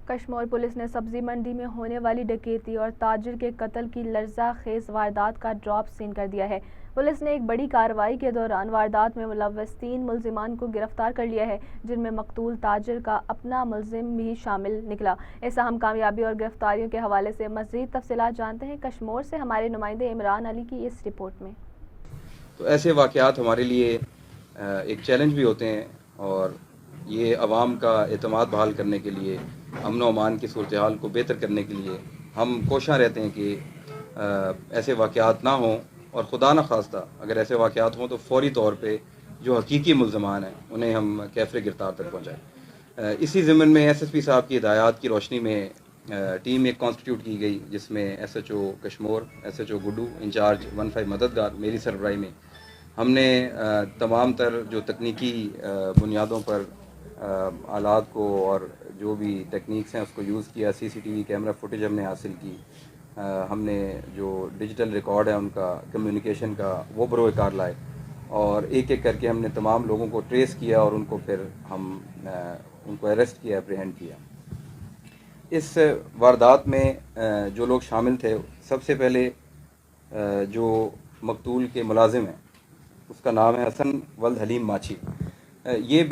Kashmore police نے سبزی منڈی میں ہونے والی ڈکیتی اور تاجر کے قتل کی لرزہ خیز واردات کا ڈراپ سین کر دیا ہے۔ پولیس نے ایک بڑی کارروائی کے دوران واردات میں ملوث 3 ملزمان کو گرفتار کر لیا ہے، جن میں مقتول تاجر کا اپنا ملزم بھی شامل نکلا۔ اس اہم کامیابی اور گرفتاریوں کے حوالے سے مزید تفصیلات جانتے ہیں کشمور سے ہمارے نمائندے عمران علی کی اس رپورٹ میں۔ تو ایسے واقعات ہمارے لیے ایک چیلنج بھی ہوتے ہیں، اور یہ عوام کا اعتماد بحال کرنے کے لیے، امن و امان کی صورتحال کو بہتر کرنے کے لیے ہم کوشاں رہتے ہیں کہ ایسے واقعات نہ ہوں، اور خدا نخواستہ اگر ایسے واقعات ہوں تو فوری طور پہ جو حقیقی ملزمان ہیں انہیں ہم کیفر گرفتار تک پہنچائیں۔ اسی ضمن میں ایس ایس پی صاحب کی ہدایات کی روشنی میں ٹیم ایک کانسٹیٹیوٹ کی گئی، جس میں S H O Kashmore, S H O Guddu, incharge 15 مددگار میری سربراہی میں ہم نے تمام تر جو تکنیکی بنیادوں پر آلات کو اور جو بھی ٹیکنیکس ہیں اس کو یوز کیا۔ C C T V camera footage ہم نے حاصل کی، ہم نے جو ڈیجیٹل ریکارڈ ہے ان کا کمیونیکیشن کا وہ بروئے کار لائے، اور ایک ایک کر کے ہم نے تمام لوگوں کو ٹریس کیا اور ان کو پھر ہم ان کو اریسٹ کیا، اپریہینڈ کیا۔ اس واردات میں جو لوگ شامل تھے، سب سے پہلے جو مقتول کے ملازم ہیں اس کا نام ہے حسن ولد حلیم ماچھی۔ یہ